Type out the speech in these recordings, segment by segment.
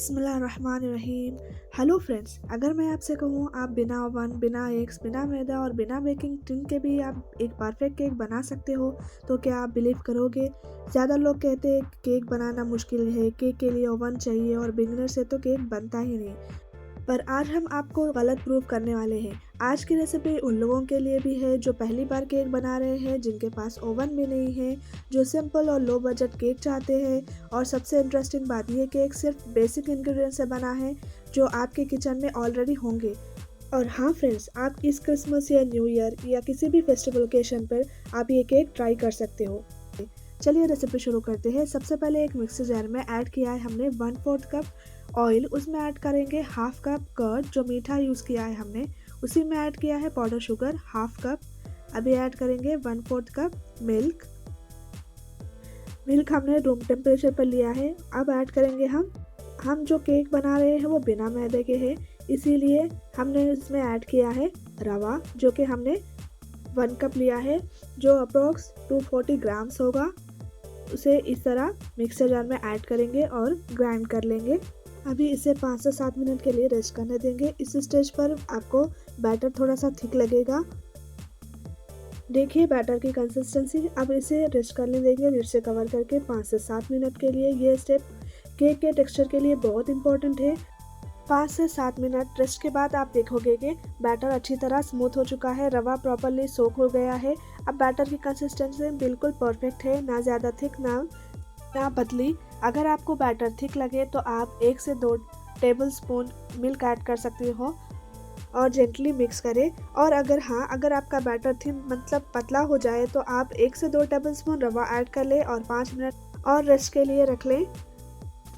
बिस्मिल्लाहिर्रहमानिर्रहीम। Hello friends, अगर मैं आपसे कहूँ आप बिना ओवन, बिना एग्स, बिना मैदा और बिना बेकिंग टिन के भी आप एक परफेक्ट केक बना सकते हो, तो क्या आप बिलीव करोगे? ज़्यादा लोग कहते हैं केक बनाना मुश्किल है, केक के लिए ओवन चाहिए और बिगनर से तो केक बनता ही नहीं। पर आज हम आपको गलत प्रूफ करने वाले हैं। आज की रेसिपी उन लोगों के लिए भी है जो पहली बार केक बना रहे हैं, जिनके पास ओवन भी नहीं है, जो सिंपल और लो बजट केक चाहते हैं। और सबसे इंटरेस्टिंग बात ये केक सिर्फ बेसिक इंग्रेडिएंट से बना है जो आपके किचन में ऑलरेडी होंगे। और हाँ फ्रेंड्स, आप इस क्रिसमस या न्यू ईयर या किसी भी फेस्टिवल ओकेशन पर आप ये केक ट्राई कर सकते हो। चलिए रेसिपी शुरू करते हैं। सबसे पहले एक मिक्सर जार में ऐड किया है हमने 1/4 कप ऑयल, उसमें ऐड करेंगे हाफ कप कर्ड, जो मीठा यूज़ किया है हमने। उसी में ऐड किया है पाउडर शुगर हाफ कप। अभी ऐड करेंगे 1/4 कप मिल्क। मिल्क हमने रूम टेम्परेचर पर लिया है। अब ऐड करेंगे हम जो केक बना रहे हैं वो बिना मैदे के हैं, इसीलिए हमने इसमें ऐड किया है रवा, जो कि हमने 1 कप लिया है, जो अप्रोक्स 240 ग्राम्स होगा। उसे इस तरह मिक्सर जार में ऐड करेंगे और ग्राइंड कर लेंगे। अभी इसे 5 से 7 मिनट के लिए रेस्ट करने देंगे। इस स्टेज पर आपको बैटर थोड़ा सा थिक लगेगा। देखिए बैटर की कंसिस्टेंसी। अब इसे रेस्ट करने देंगे लिड से कवर करके 5 से 7 मिनट के लिए। ये स्टेप केक के टेक्सचर के लिए बहुत इंपॉर्टेंट है। 5 से 7 मिनट रेस्ट के बाद आप देखोगे कि बैटर अच्छी तरह स्मूथ हो चुका है, रवा प्रॉपरली सोक हो गया है। अब बैटर की कंसिस्टेंसी बिल्कुल परफेक्ट है, ना ज़्यादा थिक ना पतली। अगर आपको बैटर थिक लगे तो आप 1 से 2 टेबलस्पून मिल्क ऐड कर सकते हो और जेंटली मिक्स करें। और अगर आपका बैटर थिन मतलब पतला हो जाए तो आप 1 से 2 टेबलस्पून रवा ऐड कर लें और 5 मिनट और रेस्ट के लिए रख लें।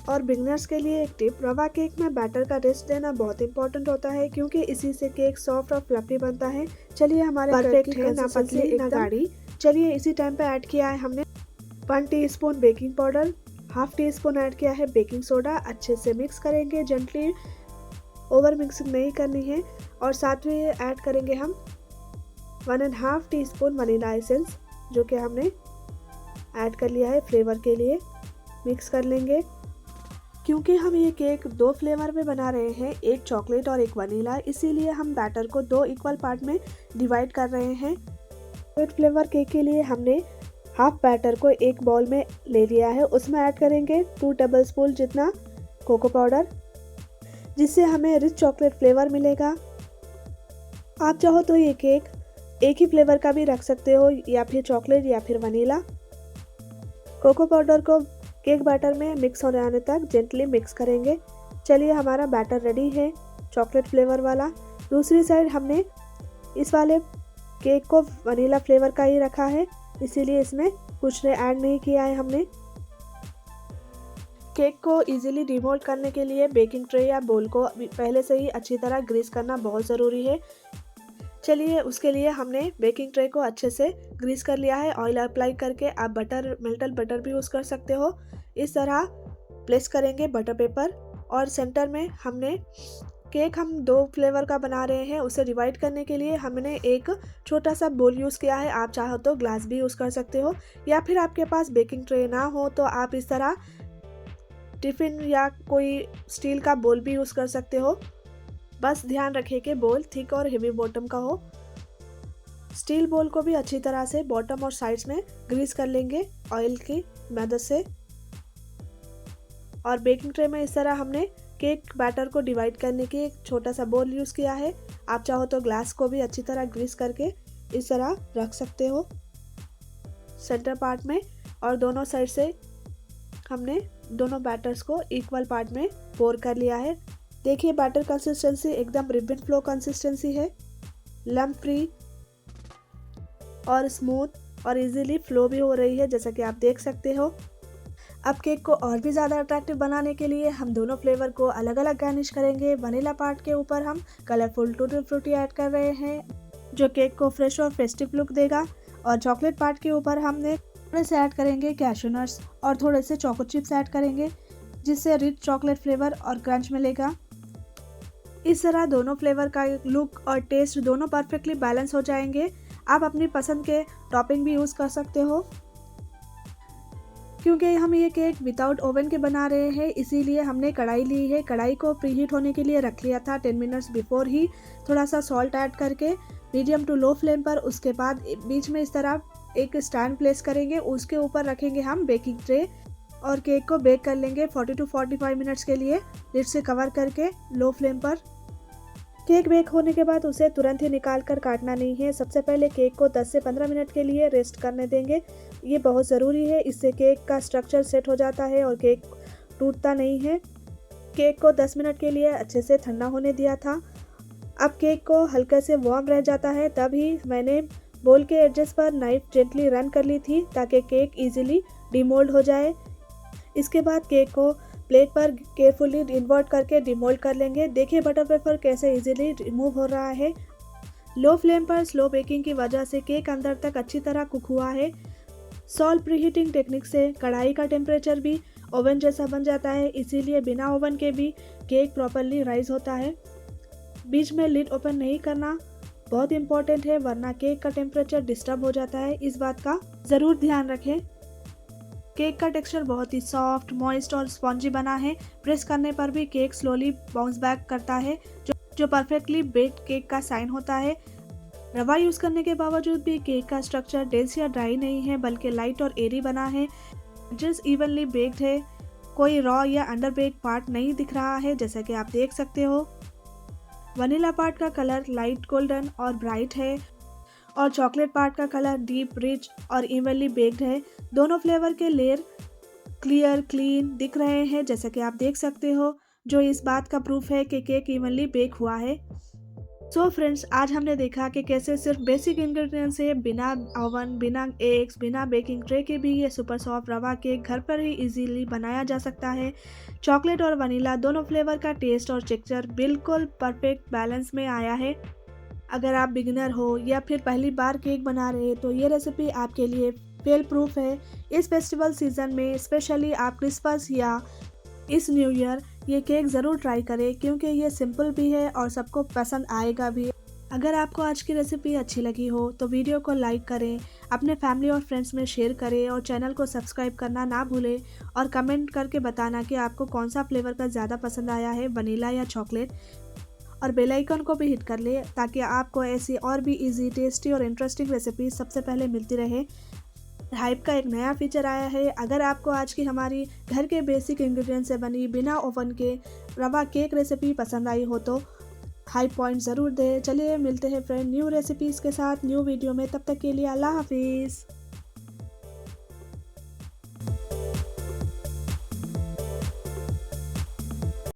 और बिगनर्स के लिए एक टिप, रवा केक में बैटर का रेस्ट देना बहुत इंपॉर्टेंट होता है, क्योंकि इसी से केक सॉफ्ट और फ्लफी बनता है। चलिए हमारे परफेक्ट है, ना पतली ना गाढ़ी। चलिए इसी टाइम पे ऐड किया है हमने 1 teaspoon baking powder, half tea spoon add किया है बेकिंग सोडा। अच्छे से मिक्स करेंगे, जेंटली, ओवर मिक्सिंग नहीं करनी है। और साथ में ऐड करेंगे हम 1.5 टीस्पून वनीला एसेंस, जो कि हमने ऐड कर लिया है फ्लेवर के लिए। मिक्स कर लेंगे। क्योंकि हम ये केक 2 फ्लेवर में बना रहे हैं, एक चॉकलेट और एक वनीला, इसीलिए हम बैटर को 2 इक्वल पार्ट में डिवाइड कर रहे हैं। चॉकलेट फ्लेवर केक के लिए हमने हाफ बैटर को एक बाउल में ले लिया है। उसमें ऐड करेंगे 2 टेबलस्पून जितना कोको पाउडर, जिससे हमें रिच चॉकलेट फ्लेवर मिलेगा। आप चाहो तो ये केक एक ही फ्लेवर का भी रख सकते हो, या फिर चॉकलेट या फिर वनीला। कोको पाउडर को केक बैटर में मिक्स होने आने तक जेंटली मिक्स करेंगे। चलिए हमारा बैटर रेडी है, चॉकलेट फ्लेवर वाला। दूसरी साइड हमने इस वाले केक को वनीला फ्लेवर का ही रखा है, इसीलिए इसमें कुछ ऐड नहीं किया है हमने। केक को इजीली डिमोल्ड करने के लिए बेकिंग ट्रे या बोल को पहले से ही अच्छी तरह ग्रीस करना बहुत ज़रूरी है। चलिए उसके लिए हमने बेकिंग ट्रे को अच्छे से ग्रीस कर लिया है। ऑयल अप्लाई करके आप मेल्टेड बटर भी यूज़ कर सकते हो। इस तरह प्लेस करेंगे बटर पेपर, और सेंटर में हमने केक हम 2 फ्लेवर का बना रहे हैं, उसे डिवाइड करने के लिए हमने एक छोटा सा बोल यूज़ किया है। आप चाहो तो ग्लास भी यूज़ कर सकते हो, या फिर आपके पास बेकिंग ट्रे ना हो तो आप इस तरह टिफ़िन या कोई स्टील का बोल भी यूज़ कर सकते हो। बस ध्यान रखिए कि बोल थिक और हेवी बॉटम का हो। स्टील बोल को भी अच्छी तरह से बॉटम और साइड्स में ग्रीस कर लेंगे ऑयल की मदद से। और बेकिंग ट्रे में इस तरह हमने केक बैटर को डिवाइड करने के एक छोटा सा बोल यूज़ किया है। आप चाहो तो ग्लास को भी अच्छी तरह ग्रीस करके इस तरह रख सकते हो सेंटर पार्ट में। और दोनों साइड से हमने दोनों बैटर्स को इक्वल पार्ट में पोर कर लिया है। देखिए बैटर कंसिस्टेंसी एकदम रिबन फ्लो कंसिस्टेंसी है, लम्प फ्री और स्मूथ और इजीली फ्लो भी हो रही है, जैसा कि आप देख सकते हो। अब केक को और भी ज़्यादा अट्रैक्टिव बनाने के लिए हम दोनों फ्लेवर को अलग अलग गार्निश करेंगे। वनीला पार्ट के ऊपर हम कलरफुल टूटी फ्रूटी ऐड कर रहे हैं, जो केक को फ्रेश और फेस्टिव लुक देगा। और चॉकलेट पार्ट के ऊपर हमने थोड़े से ऐड करेंगे कैशू नट्स और थोड़े से चोको चिप्स ऐड करेंगे, जिससे रिच चॉकलेट फ्लेवर और क्रंच मिलेगा। इस तरह दोनों फ्लेवर का लुक और टेस्ट दोनों परफेक्टली बैलेंस हो जाएंगे। आप अपनी पसंद के टॉपिंग भी यूज़ कर सकते हो। क्योंकि हम ये केक विदाउट ओवन के बना रहे हैं, इसीलिए हमने कढ़ाई ली है। कढ़ाई को प्रीहीट होने के लिए रख लिया था 10 मिनट्स बिफोर ही, थोड़ा सा सॉल्ट ऐड करके मीडियम टू लो फ्लेम पर। उसके बाद बीच में इस तरह एक स्टैंड प्लेस करेंगे, उसके ऊपर रखेंगे हम बेकिंग ट्रे और केक को बेक कर लेंगे 40 to 45 मिनट्स के लिए लिड से कवर करके लो फ्लेम पर। केक बेक होने के बाद उसे तुरंत ही निकाल कर काटना नहीं है। सबसे पहले केक को 10 से 15 मिनट के लिए रेस्ट करने देंगे। ये बहुत ज़रूरी है, इससे केक का स्ट्रक्चर सेट हो जाता है और केक टूटता नहीं है। केक को 10 मिनट के लिए अच्छे से ठंडा होने दिया था। अब केक को हल्के से वार्म रह जाता है, तभी मैंने बोल के एडजस्ट पर नाइफ जेंटली रन कर ली थी ताकि केक इजीली डिमोल्ड हो जाए। इसके बाद केक को प्लेट पर केयरफुली इन्वर्ट करके डिमोल्ड कर लेंगे। देखिए बटर पेपर कैसे इजीली रिमूव हो रहा है। लो फ्लेम पर स्लो बेकिंग की वजह से केक अंदर तक अच्छी तरह कुक हुआ है। सॉल्ट प्रीहीटिंग टेक्निक से कढ़ाई का टेम्परेचर भी ओवन जैसा बन जाता है, इसीलिए बिना ओवन के भी केक प्रॉपरली राइज होता है। बीच में लिड ओपन नहीं करना बहुत इंपॉर्टेंट है, वरना केक का टेम्परेचर डिस्टर्ब हो जाता है। इस बात का ज़रूर ध्यान रखें। केक का टेक्सचर बहुत ही सॉफ्ट, मॉइस्ट और स्पॉन्जी बना है। प्रेस करने पर भी केक स्लोली बाउंस बैक करता है, जो परफेक्टली बेक्ड केक का साइन होता है। रवा यूज़ करने के बावजूद भी केक का स्ट्रक्चर डेंस या ड्राई नहीं है, बल्कि लाइट और एरी बना है। जस्ट इवनली बेक्ड है, कोई रॉ या अंडर बेक पार्ट नहीं दिख रहा है, जैसा कि आप देख सकते हो। वनीला पार्ट का कलर लाइट गोल्डन और ब्राइट है और चॉकलेट पार्ट का कलर डीप रिच और इवनली बेक्ड है। दोनों फ्लेवर के लेयर क्लियर क्लीन दिख रहे हैं, जैसा कि आप देख सकते हो, जो इस बात का प्रूफ है कि केक इवनली बेक हुआ है। सो फ्रेंड्स, आज हमने देखा कि कैसे सिर्फ बेसिक इंग्रेडिएंट्स से बिना ओवन, बिना एग्स, बिना बेकिंग ट्रे के भी ये सुपर सॉफ्ट रवा केक घर पर ही इजीली बनाया जा सकता है। चॉकलेट और वनीला दोनों फ्लेवर का टेस्ट और टेक्सचर बिल्कुल परफेक्ट बैलेंस में आया है। अगर आप बिगिनर हो या फिर पहली बार केक बना रहे हैं तो ये रेसिपी आपके लिए फेल प्रूफ है। इस फेस्टिवल सीजन में स्पेशली आप क्रिसमस या इस न्यू ईयर ये केक ज़रूर ट्राई करें, क्योंकि ये सिंपल भी है और सबको पसंद आएगा भी। अगर आपको आज की रेसिपी अच्छी लगी हो तो वीडियो को लाइक करें, अपने फैमिली और फ्रेंड्स में शेयर करें और चैनल को सब्सक्राइब करना ना भूलें और कमेंट करके बताना कि आपको कौन सा फ्लेवर का ज़्यादा पसंद आया है, वनीला या चॉकलेट। और बेल आइकन को भी हिट कर ले ताकि आपको ऐसी और भी इजी, टेस्टी और इंटरेस्टिंग रेसिपी सबसे पहले मिलती रहे। हाइप का एक नया फीचर आया है। अगर आपको आज की हमारी घर के बेसिक इंग्रेडिएंट्स से बनी बिना ओवन के रवा केक रेसिपी पसंद आई हो तो हाइप पॉइंट ज़रूर दें। चलिए मिलते हैं फ्रेंड न्यू रेसिपीज़ के साथ न्यू वीडियो में, तब तक के लिए अल्लाह हाफिज़।